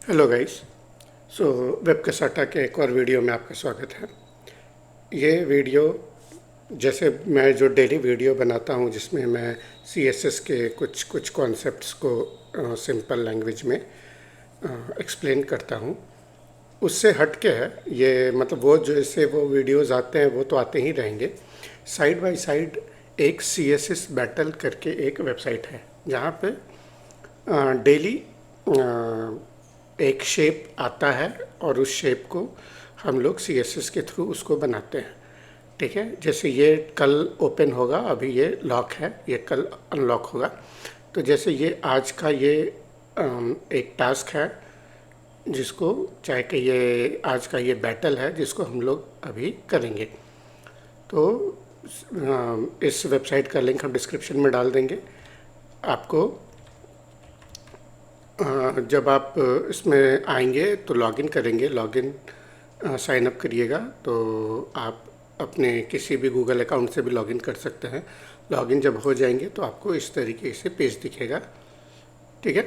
Hello guys. So web cassata के एक और वीडियो में आपका स्वागत है। ये वीडियो जैसे मैं जो डेली वीडियो बनाता हूँ जिसमें मैं CSS के कुछ कॉन्सेप्ट्स को सिंपल लैंग्वेज में एक्सप्लेन करता हूँ, उससे हट के है ये। मतलब वो जैसे वो वीडियोस आते हैं वो तो आते ही रहेंगे। साइड बाय साइड एक CSS बैटल करके एक वेबसाइट है जहाँ पे डेली एक शेप आता है और उस शेप को हम लोग CSS के थ्रू उसको बनाते हैं। ठीक है, जैसे ये कल ओपन होगा, अभी ये लॉक है, ये कल अनलॉक होगा। तो जैसे ये आज का ये एक टास्क है जिसको चाहे कि ये आज का ये बैटल है जिसको हम लोग अभी करेंगे। तो इस वेबसाइट का लिंक हम डिस्क्रिप्शन में डाल देंगे। आपको जब आप इसमें आएंगे तो लॉगिन करेंगे, लॉगिन साइन अप करिएगा तो आप अपने किसी भी गूगल अकाउंट से भी लॉगिन कर सकते हैं। लॉगिन जब हो जाएंगे तो आपको इस तरीके से पेज दिखेगा। ठीक है,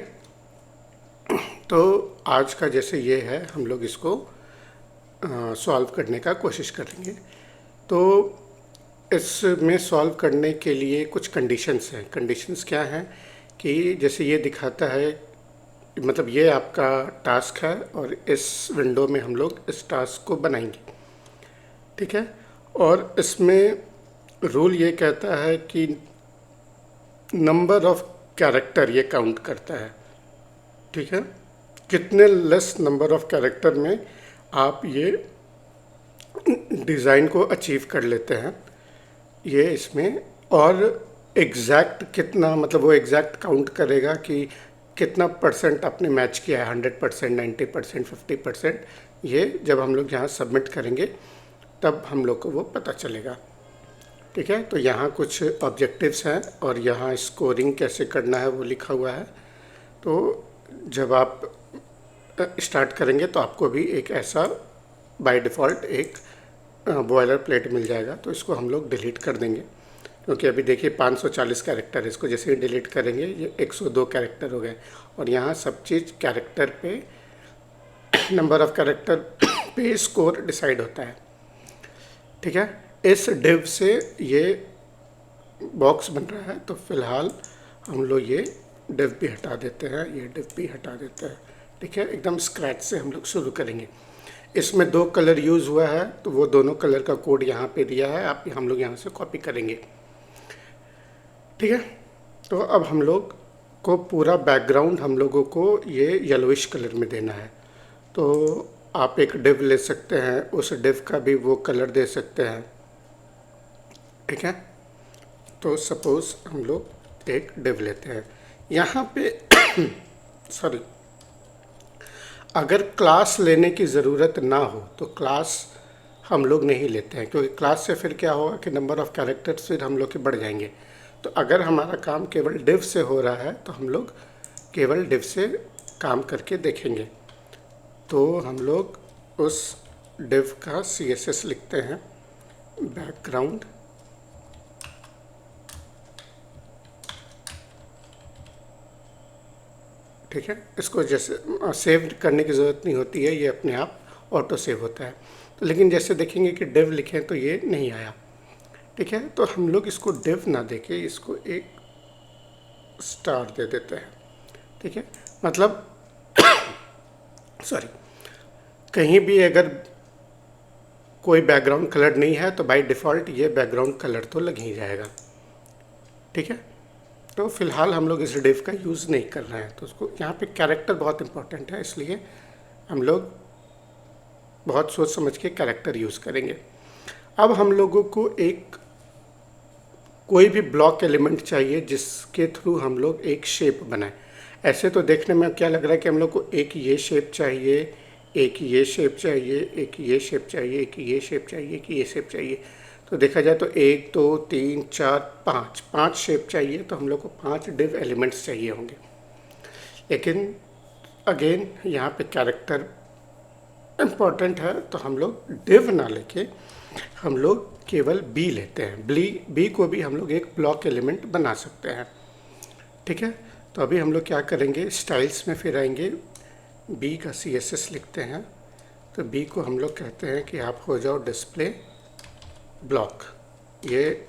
तो आज का जैसे ये है हम लोग इसको सॉल्व करने का कोशिश करेंगे। तो इसमें सॉल्व करने के लिए कुछ कंडीशंस हैं। कंडीशंस क्या हैं कि जैसे ये दिखाता है, मतलब ये आपका टास्क है और इस विंडो में हम लोग इस टास्क को बनाएंगे। ठीक है, और इसमें रूल ये कहता है कि नंबर ऑफ कैरेक्टर ये काउंट करता है। ठीक है, कितने लेस नंबर ऑफ कैरेक्टर में आप ये डिज़ाइन को अचीव कर लेते हैं ये इसमें। और एग्जैक्ट कितना, मतलब वो एग्जैक्ट काउंट करेगा कि कितना परसेंट आपने मैच किया है, 100%, 90%, 50%। ये जब हम लोग यहाँ सबमिट करेंगे तब हम लोग को वो पता चलेगा। ठीक है, तो यहाँ कुछ ऑब्जेक्टिव्स हैं और यहाँ स्कोरिंग कैसे करना है वो लिखा हुआ है। तो जब आप स्टार्ट करेंगे तो आपको भी एक ऐसा बाय डिफ़ॉल्ट एक बॉयलर प्लेट मिल जाएगा। तो इसको हम लोग डिलीट कर देंगे क्योंकि अभी देखिए 540 कैरेक्टर, इसको जैसे ही डिलीट करेंगे ये 102 कैरेक्टर हो गए। और यहाँ सब चीज़ कैरेक्टर पे, नंबर ऑफ़ कैरेक्टर पे स्कोर डिसाइड होता है। ठीक है, इस डिव से ये बॉक्स बन रहा है तो फिलहाल हम लोग ये डिव भी हटा देते हैं, ये डिव भी हटा देते हैं। ठीक है, एकदम स्क्रैच से हम लोग शुरू करेंगे। इसमें 2 कलर यूज़ हुआ है तो वो दोनों कलर का कोड यहाँ पे दिया है, हम लोग यहाँ से कॉपी करेंगे। ठीक है, तो अब हम लोग को पूरा बैकग्राउंड हम लोगों को ये येलोइश कलर में देना है। तो आप एक डिव ले सकते हैं, उस डिव का भी वो कलर दे सकते हैं। ठीक है, तो सपोज़ हम लोग एक डिव लेते हैं यहाँ पे सॉरी, अगर क्लास लेने की ज़रूरत ना हो तो क्लास हम लोग नहीं लेते हैं, क्योंकि क्लास से फिर क्या होगा कि नंबर ऑफ़ कैरेक्टर्स फिर हम लोग के बढ़ जाएंगे। तो अगर हमारा काम केवल डिव से हो रहा है तो हम लोग केवल डिव से काम करके देखेंगे। तो हम लोग उस डिव का CSS लिखते हैं, बैकग्राउंड। ठीक है, इसको जैसे सेव करने की ज़रूरत नहीं होती है, ये अपने आप ऑटो सेव होता है। तो लेकिन जैसे देखेंगे कि डिव लिखें तो ये नहीं आया। ठीक है, तो हम लोग इसको डिव ना देके इसको एक स्टार दे देते हैं। ठीक है, मतलब सॉरी, कहीं भी अगर कोई बैकग्राउंड कलर नहीं है तो बाय डिफ़ॉल्ट ये बैकग्राउंड कलर तो लग ही जाएगा। ठीक है, तो फिलहाल हम लोग इस डिव का यूज़ नहीं कर रहे हैं। तो उसको यहाँ पे कैरेक्टर बहुत इंपॉर्टेंट है, इसलिए हम लोग बहुत सोच समझ के कैरेक्टर यूज़ करेंगे। अब हम लोगों को एक कोई भी ब्लॉक एलिमेंट चाहिए जिसके थ्रू हम लोग एक शेप बनाएं। ऐसे तो देखने में क्या लग रहा है कि हम लोग को एक ये शेप चाहिए, एक ये शेप चाहिए, एक ये शेप चाहिए, एक ये शेप चाहिए, एक ये शेप चाहिए। तो देखा जाए तो 1 2 3 4 5 शेप चाहिए, तो हम लोग को 5 डिव एलिमेंट्स चाहिए होंगे। लेकिन अगेन यहाँ पे कैरेक्टर इम्पॉर्टेंट है, तो हम लोग डिव ना लेके हम लोग केवल बी लेते हैं। बी को भी हम लोग एक ब्लॉक एलिमेंट बना सकते हैं। ठीक है, तो अभी हम लोग क्या करेंगे, स्टाइल्स में फिर आएंगे, बी का CSS लिखते हैं। तो बी को हम लोग कहते हैं कि आप हो जाओ डिस्प्ले ब्लॉक। ये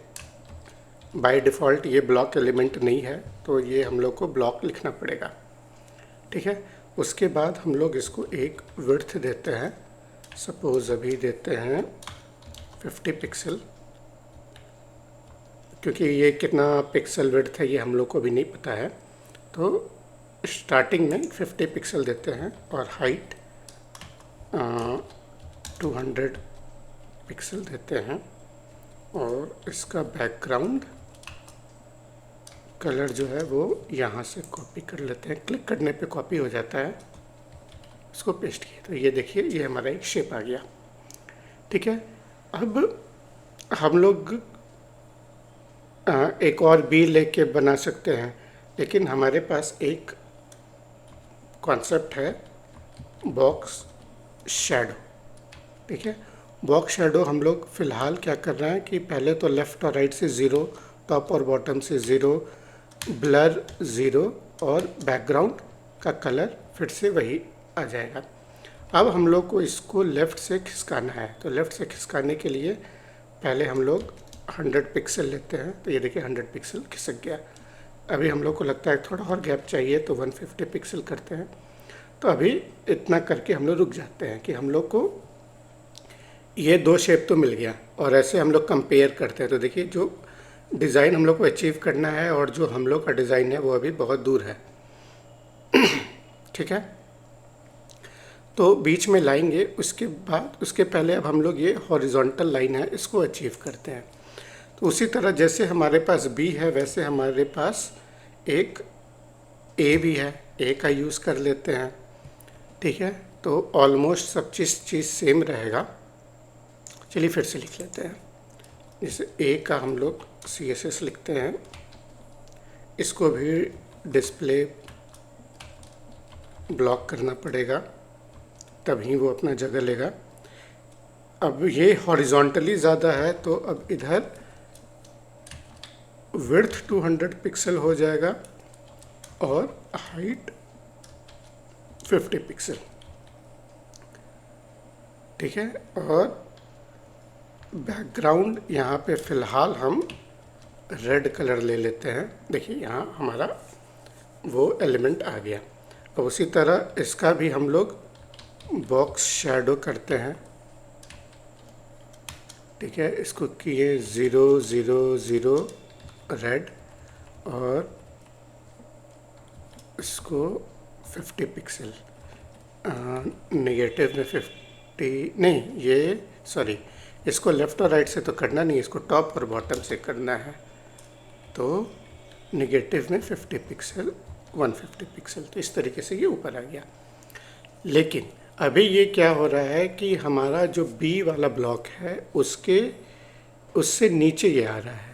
बाय डिफ़ॉल्ट ये ब्लॉक एलिमेंट नहीं है, तो ये हम लोग को ब्लॉक लिखना पड़ेगा। ठीक है। उसके बाद हम लोग इसको एक विड्थ देते हैं, सपोज अभी देते हैं 50 पिक्सल, क्योंकि ये कितना पिक्सल विड्थ है ये हम लोग को भी नहीं पता है। तो स्टार्टिंग में 50 पिक्सल देते हैं और हाइट 200 पिक्सल देते हैं। और इसका बैकग्राउंड कलर जो है वो यहाँ से कॉपी कर लेते हैं, क्लिक करने पे कॉपी हो जाता है। इसको पेस्ट किए तो ये देखिए ये हमारा एक शेप आ गया। ठीक है। अब हम लोग एक और बी लेके बना सकते हैं, लेकिन हमारे पास एक कॉन्सेप्ट है बॉक्स शैडो। ठीक है। बॉक्स शैडो हम लोग फ़िलहाल क्या कर रहे हैं कि पहले तो लेफ़्ट और राइट से 0, टॉप और बॉटम से 0, ब्लर 0 और बैकग्राउंड का कलर फिर से वही आ जाएगा। अब हम लोग को इसको लेफ़्ट से खिसकाना है, तो लेफ़्ट से खिसकाने के लिए पहले हम लोग 100 पिक्सल लेते हैं। तो ये देखिए 100 पिक्सल खिसक गया। अभी हम लोग को लगता है थोड़ा और गैप चाहिए, तो 150 पिक्सल करते हैं। तो अभी इतना करके हम लोग रुक जाते हैं कि हम लोग को ये 2 शेप तो मिल गया। और ऐसे हम लोग कंपेयर करते हैं, तो देखिए जो डिज़ाइन हम लोग को अचीव करना है और जो हम लोग का डिज़ाइन है वो अभी बहुत दूर है। ठीक है। तो बीच में लाएंगे, उसके बाद उसके पहले अब हम लोग ये हॉरिजॉन्टल लाइन है इसको अचीव करते हैं। तो उसी तरह जैसे हमारे पास बी है वैसे हमारे पास एक ए भी है, ए का यूज़ कर लेते हैं। ठीक है। तो ऑलमोस्ट सब चीज़ सेम रहेगा। चलिए फिर से लिख लेते हैं। जैसे ए का हम लोग CSS लिखते हैं, इसको भी डिस्प्ले ब्लॉक करना पड़ेगा, तभी वो अपना जगह लेगा। अब ये हॉरिजॉन्टली ज़्यादा है, तो अब इधर विड्थ 200 पिक्सल हो जाएगा और हाइट 50 पिक्सल। ठीक है। और बैकग्राउंड यहाँ पे फ़िलहाल हम रेड कलर ले लेते हैं। देखिए यहाँ हमारा वो एलिमेंट आ गया। अब उसी तरह इसका भी हम लोग बॉक्स शैडो करते हैं। ठीक है। इसको किए 0 0 0 रेड और इसको 50 पिक्सल, नेगेटिव में 50 नहीं, ये सॉरी, इसको लेफ़्ट और राइट से तो करना नहीं, इसको टॉप और बॉटम से करना है। तो नेगेटिव में 50 पिक्सल, 150 पिक्सल, तो इस तरीके से ये ऊपर आ गया। लेकिन अभी ये क्या हो रहा है कि हमारा जो बी वाला ब्लॉक है उससे नीचे ये आ रहा है।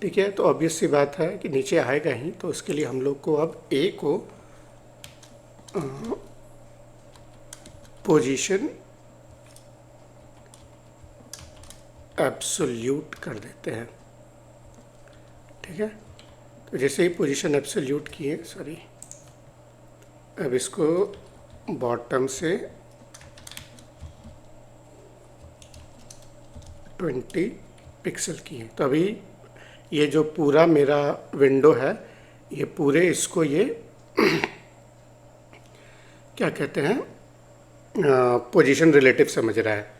ठीक है। तो ऑब्वियस सी बात है कि नीचे आएगा ही, तो उसके लिए हम लोग को अब ए को पोजीशन एब्सोल्यूट कर देते हैं। ठीक है। तो जैसे ही पोजीशन एब्सोल्यूट किए, सॉरी, अब इसको बॉटम से 20 पिक्सल किए। तो अभी ये जो पूरा मेरा विंडो है, ये पूरे इसको ये क्या कहते हैं, पोजीशन रिलेटिव समझ रहा है।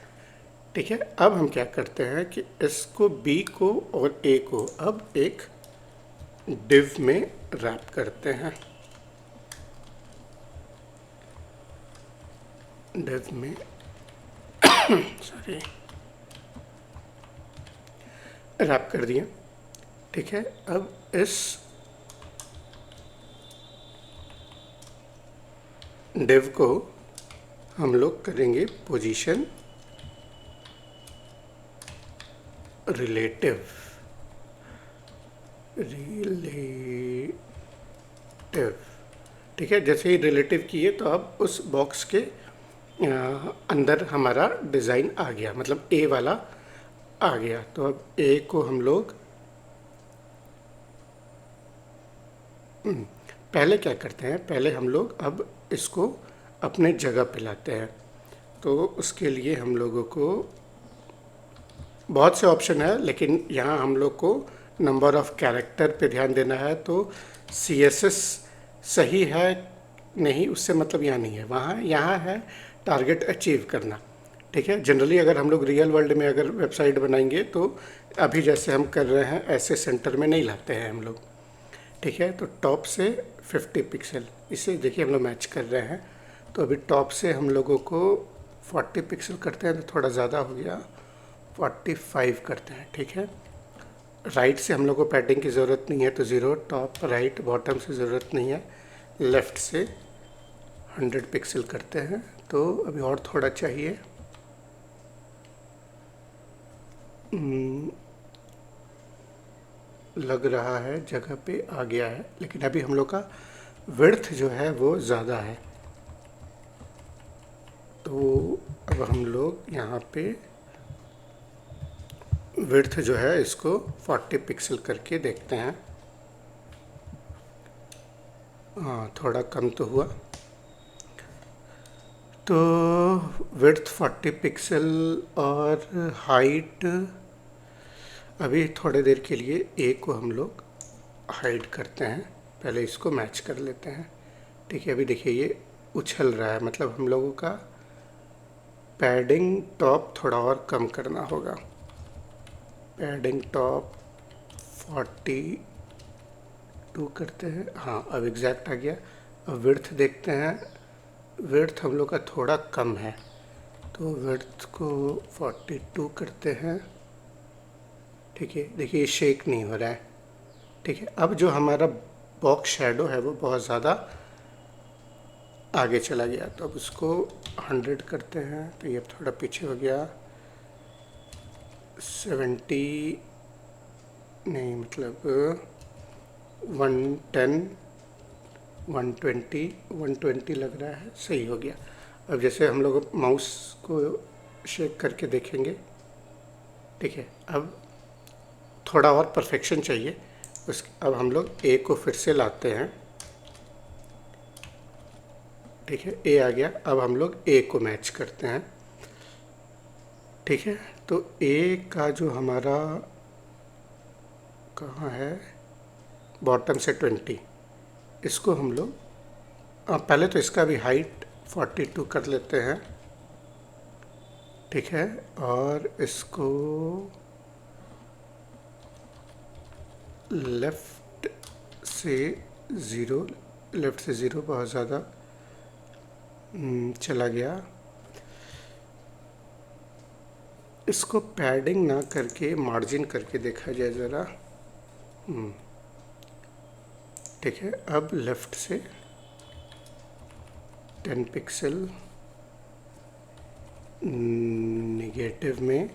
ठीक है। अब हम क्या करते हैं कि इसको बी को और ए को अब एक डिव में रैप करते हैं। डिव में सॉरी रैप कर दिया। ठीक है। अब इस डिव को हम लोग करेंगे पोजीशन रिलेटिव। ठीक है। जैसे ही रिलेटिव किए तो अब उस बॉक्स के अंदर हमारा डिज़ाइन आ गया, मतलब ए वाला आ गया। तो अब ए को हम लोग पहले क्या करते हैं, पहले हम लोग अब इसको अपने जगह पे लाते हैं। तो उसके लिए हम लोगों को बहुत से ऑप्शन है, लेकिन यहाँ हम लोग को नंबर ऑफ़ कैरेक्टर पे ध्यान देना है। तो CSS सही है नहीं, उससे मतलब यहाँ नहीं है, वहाँ यहाँ है टारगेट अचीव करना। ठीक है, जनरली अगर हम लोग रियल वर्ल्ड में अगर वेबसाइट बनाएंगे तो अभी जैसे हम कर रहे हैं ऐसे सेंटर में नहीं लाते हैं हम लोग। ठीक है, तो टॉप से 50 पिक्सल, इसे देखिए हम लोग मैच कर रहे हैं। तो अभी टॉप से हम लोगों को 40 पिक्सल करते हैं तो थोड़ा ज़्यादा हो गया, 45 करते हैं। ठीक है, राइट से हम लोग को पैडिंग की ज़रूरत नहीं है तो 0, टॉप राइट बॉटम से ज़रूरत नहीं है, लेफ़्ट से 100 पिक्सल करते हैं। तो अभी और थोड़ा चाहिए, लग रहा है जगह पे आ गया है, लेकिन अभी हम लोग का विड्थ जो है वो ज़्यादा है। तो अब हम लोग यहाँ पे विड्थ जो है इसको 40 पिक्सल करके देखते हैं। हाँ, थोड़ा कम तो हुआ। तो विड्थ 40 पिक्सल और हाइट अभी थोड़ी देर के लिए ए को हम लोग हाइड करते हैं, पहले इसको मैच कर लेते हैं। ठीक है, अभी देखिए ये उछल रहा है, मतलब हम लोगों का पैडिंग टॉप थोड़ा और कम करना होगा। पैडिंग टॉप 42 करते हैं। हाँ, अब एग्जैक्ट आ गया। अब विड्थ देखते हैं, विड्थ हम लोग का थोड़ा कम है तो विड्थ को 42 करते हैं। ठीक है, देखिए ये शेक नहीं हो रहा है। ठीक है, अब जो हमारा बॉक्स शैडो है वो बहुत ज़्यादा आगे चला गया, तो अब उसको 100 करते हैं तो ये थोड़ा पीछे हो गया। 70 नहीं, मतलब 110 120 लग रहा है, सही हो गया। अब जैसे हम लोग माउस को शेक करके देखेंगे। ठीक है, अब थोड़ा और परफेक्शन चाहिए। अब हम लोग ए को फिर से लाते हैं। ठीक है, ए आ गया। अब हम लोग ए को मैच करते हैं। ठीक है, तो ए का जो हमारा कहाँ है, बॉटम से 20, इसको हम लोग पहले तो इसका भी हाइट 42 कर लेते हैं। ठीक है, और इसको लेफ़्ट से ज़ीरो बहुत ज़्यादा चला गया। इसको पैडिंग ना करके मार्जिन करके देखा जाए ज़रा। ठीक है, अब लेफ़्ट से 10 पिक्सल नेगेटिव में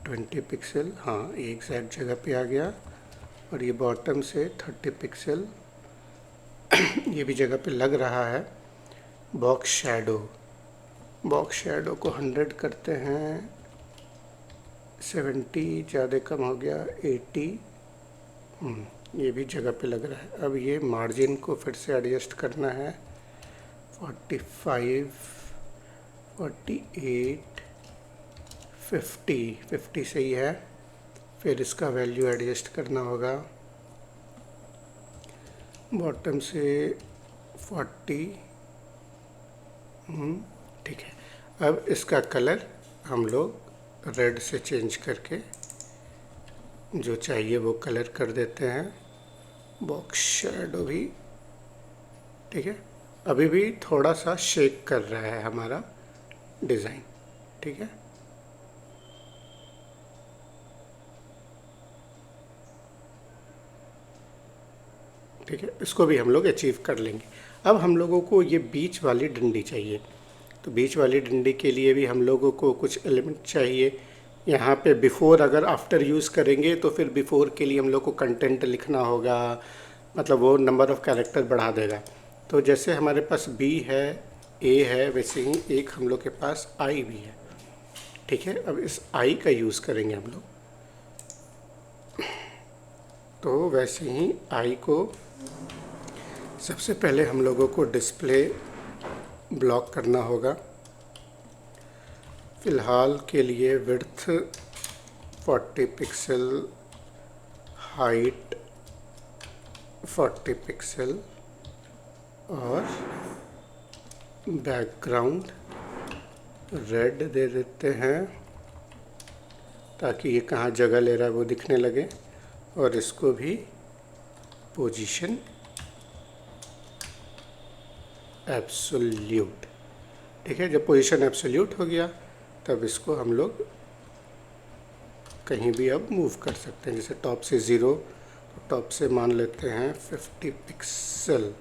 20 पिक्सल। हाँ, ये एग्जैक्ट जगह पे आ गया। और ये बॉटम से 30 पिक्सल ये भी जगह पे लग रहा है। बॉक्स शैडो को 100 करते हैं। 70 ज़्यादा कम हो गया, 80। ये भी जगह पे लग रहा है। अब ये मार्जिन को फिर से एडजस्ट करना है। 45 48 50 सही है। फिर इसका वैल्यू एडजस्ट करना होगा, बॉटम से 40। ठीक है, अब इसका कलर हम लोग रेड से चेंज करके जो चाहिए वो कलर कर देते हैं। बॉक्स शैडो भी ठीक है, अभी भी थोड़ा सा शेक कर रहा है हमारा डिज़ाइन। ठीक है, ठीक है, इसको भी हम लोग अचीव कर लेंगे। अब हम लोगों को ये बीच वाली डंडी चाहिए, तो बीच वाली डंडी के लिए भी हम लोगों को कुछ एलिमेंट चाहिए। यहाँ पे बिफ़ोर अगर आफ्टर यूज़ करेंगे तो फिर बिफ़ोर के लिए हम लोग को कंटेंट लिखना होगा, मतलब वो नंबर ऑफ़ कैरेक्टर बढ़ा देगा। तो जैसे हमारे पास बी है, ए है, वैसे ही एक हम लोग के पास आई भी है। ठीक है, अब इस आई का यूज़ करेंगे हम लोग। तो वैसे ही आई को सबसे पहले हम लोगों को डिस्प्ले ब्लॉक करना होगा। फ़िलहाल के लिए विड्थ 40 पिक्सल, हाइट 40 पिक्सल और बैकग्राउंड रेड दे देते हैं ताकि ये कहाँ जगह ले रहा है वो दिखने लगे। और इसको भी पोजीशन एब्सोल्यूट। ठीक है, जब पोजीशन एब्सोल्यूट हो गया तब इसको हम लोग कहीं भी अब मूव कर सकते हैं। जैसे टॉप से 0, तो टॉप से मान लेते हैं 50 पिक्सल,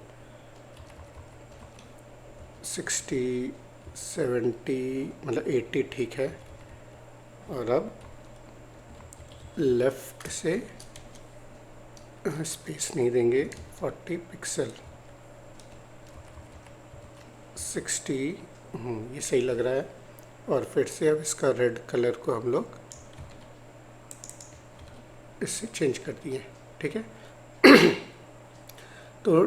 60, 70 मतलब 80 ठीक है। और अब लेफ़्ट से स्पेस नहीं देंगे, 40 पिक्सल, 60, ये सही लग रहा है। और फिर से अब इसका रेड कलर को हम लोग इससे चेंज कर दिए। ठीक है। तो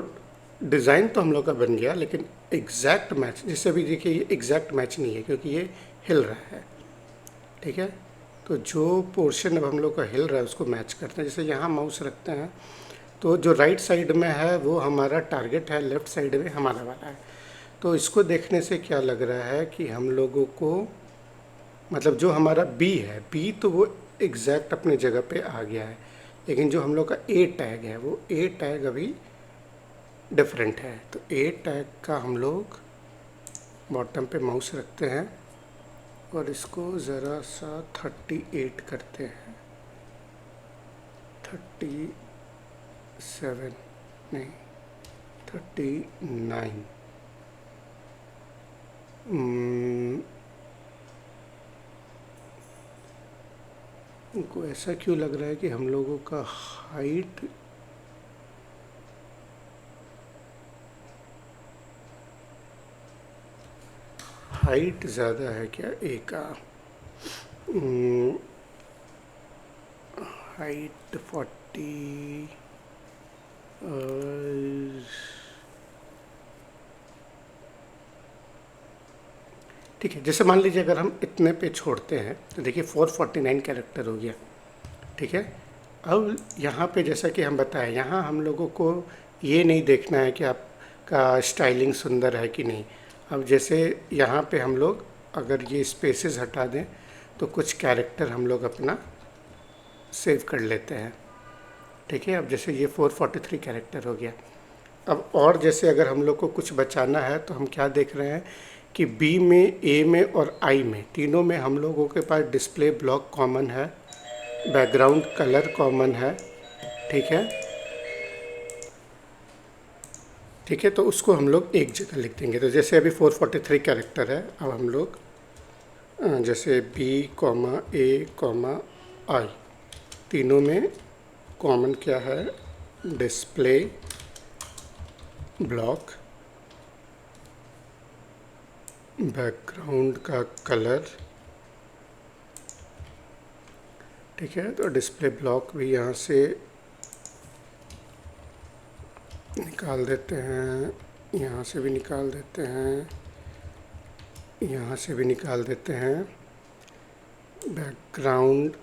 डिज़ाइन तो हम लोग का बन गया, लेकिन एग्जैक्ट मैच, जैसे अभी देखिए ये एग्जैक्ट मैच नहीं है क्योंकि ये हिल रहा है। ठीक है, तो जो पोर्शन अब हम लोग का हिल रहा है उसको मैच करते हैं। जैसे यहाँ माउस रखते हैं तो जो राइट साइड में है वो हमारा टारगेट है, लेफ़्ट साइड में हमारा वाला है। तो इसको देखने से क्या लग रहा है कि हम लोगों को मतलब जो हमारा बी है, बी तो वो एग्जैक्ट अपनी जगह पे आ गया है, लेकिन जो हम लोग का ए टैग है वो ए टैग अभी डिफरेंट है। तो ए टैग का हम लोग बॉटम पे माउस रखते हैं और इसको ज़रा सा 38 करते हैं, 37 नहीं 39। उनको ऐसा क्यों लग रहा है कि हम लोगों का हाइट ज़्यादा है क्या ए का? हाइट 40 ठीक है। जैसे मान लीजिए अगर हम इतने पे छोड़ते हैं तो देखिए 449 कैरेक्टर हो गया। ठीक है, अब यहाँ पे जैसा कि हम बताएं, यहाँ हम लोगों को ये नहीं देखना है कि आपका स्टाइलिंग सुंदर है कि नहीं। अब जैसे यहाँ पे हम लोग अगर ये स्पेसेस हटा दें तो कुछ कैरेक्टर हम लोग अपना सेव कर लेते हैं। ठीक है, अब जैसे ये 443 कैरेक्टर हो गया। अब और जैसे अगर हम लोग को कुछ बचाना है तो हम क्या देख रहे हैं कि बी में, ए में और आई में, तीनों में हम लोगों के पास डिस्प्ले ब्लॉक कॉमन है, बैकग्राउंड कलर कॉमन है। ठीक है, ठीक है, तो उसको हम लोग एक जगह लिख देंगे। तो जैसे अभी 443 कैरेक्टर है, अब हम लोग जैसे बी कॉमा ए कॉमा आई, तीनों में कॉमन क्या है, डिस्प्ले ब्लॉक, बैकग्राउंड का कलर। ठीक है, तो डिस्प्ले ब्लॉक भी यहाँ से निकाल देते हैं, यहाँ से भी निकाल देते हैं, यहाँ से भी निकाल देते हैं, बैकग्राउंड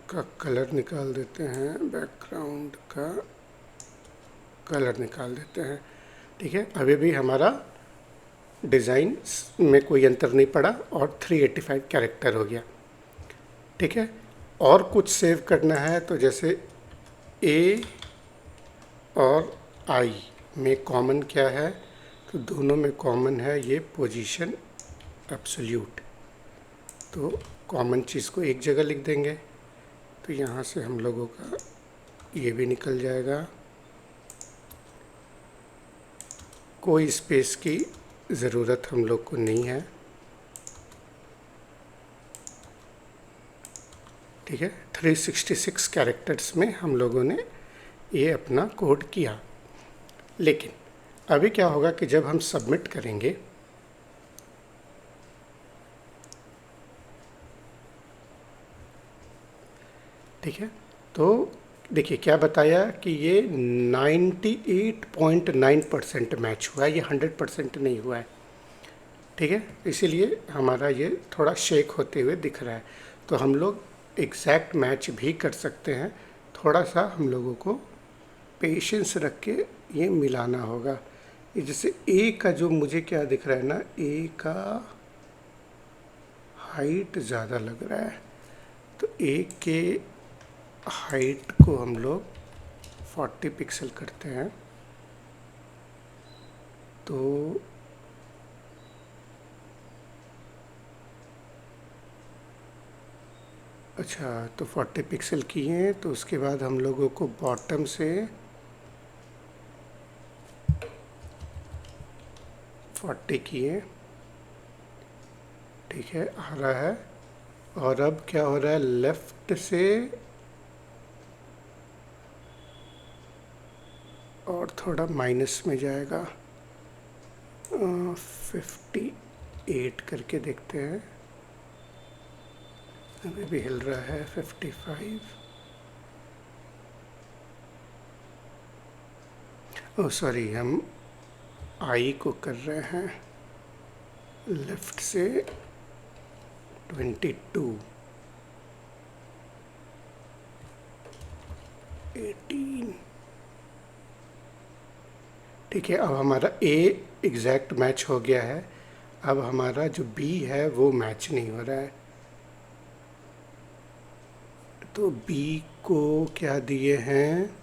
का कलर निकाल देते हैं, बैकग्राउंड का कलर निकाल देते हैं। ठीक है, अभी भी हमारा डिज़ाइन में कोई अंतर नहीं पड़ा और 385 कैरेक्टर हो गया। ठीक है, और कुछ सेव करना है तो जैसे ए और आई में कॉमन क्या है, तो दोनों में कॉमन है ये पोजीशन एब्सोल्यूट। तो कॉमन चीज़ को एक जगह लिख देंगे, तो यहाँ से हम लोगों का ये भी निकल जाएगा, कोई स्पेस की ज़रूरत हम लोग को नहीं है। ठीक है, 366 कैरेक्टर्स में हम लोगों ने ये अपना कोड किया। लेकिन अभी क्या होगा कि जब हम सबमिट करेंगे ठीक है, तो देखिए क्या बताया कि ये 98.9% मैच हुआ है, ये 100% नहीं हुआ है। ठीक है, इसीलिए हमारा ये थोड़ा शेक होते हुए दिख रहा है। तो हम लोग एग्जैक्ट मैच भी कर सकते हैं, थोड़ा सा हम लोगों को पेशेंस रख के ये मिलाना होगा। ये जैसे ए का जो मुझे क्या दिख रहा है ना, ए का हाइट ज़्यादा लग रहा है, तो ए के हाइट को हम लोग 40 पिक्सल करते हैं। तो अच्छा, तो 40 पिक्सल किए, तो उसके बाद हम लोगों को बॉटम से 40 किए, ठीक है, आ रहा है। और अब क्या हो रहा है, लेफ़्ट से और थोड़ा माइनस में जाएगा, 58 करके देखते हैं, अभी भी हिल रहा है 55। ओह सॉरी, हम आई को कर रहे हैं लेफ़्ट से 22, 18, ठीक है। अब हमारा ए एग्जैक्ट मैच हो गया है, अब हमारा जो बी है वो मैच नहीं हो रहा है। तो बी को क्या दिए हैं,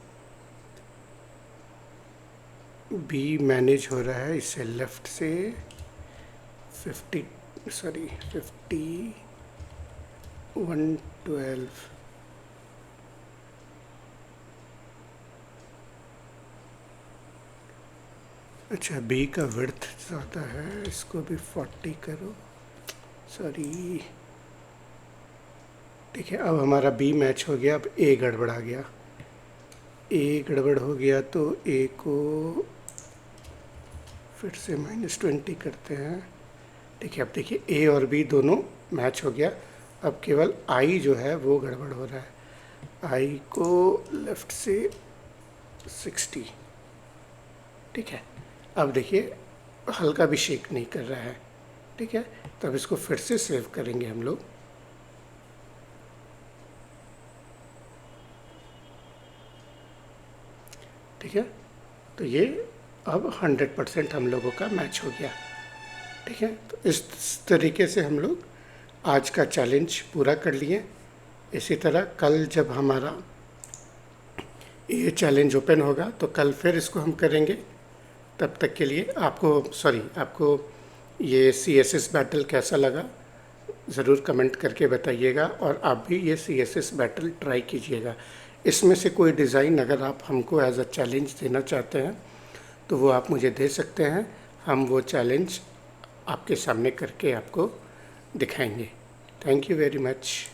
बी मैनेज हो रहा है इससे लेफ़्ट से 112। अच्छा, बी का विड्थ ज़्यादा है, इसको भी 40 करो, सॉरी, ठीक है। अब हमारा बी मैच हो गया, अब ए गड़बड़ा गया, ए गड़बड़ हो गया, तो ए को फिर से -20 करते हैं, ठीक है। अब देखिए ए और बी दोनों मैच हो गया, अब केवल आई जो है वो गड़बड़ हो रहा है, आई को लेफ़्ट से 60, ठीक है। अब देखिए हल्का भी शेक नहीं कर रहा है, ठीक है। तो अब इसको फिर से सेव करेंगे हम लोग, ठीक है। तो ये अब 100% हम लोगों का मैच हो गया, ठीक है। तो इस तरीके से हम लोग आज का चैलेंज पूरा कर लिए। इसी तरह कल जब हमारा ये चैलेंज ओपन होगा तो कल फिर इसको हम करेंगे। तब तक के लिए आपको ये CSS बैटल कैसा लगा ज़रूर कमेंट करके बताइएगा, और आप भी ये CSS बैटल ट्राई कीजिएगा। इसमें से कोई डिज़ाइन अगर आप हमको एज अ चैलेंज देना चाहते हैं तो वो आप मुझे दे सकते हैं, हम वो चैलेंज आपके सामने करके आपको दिखाएंगे। Thank you very much.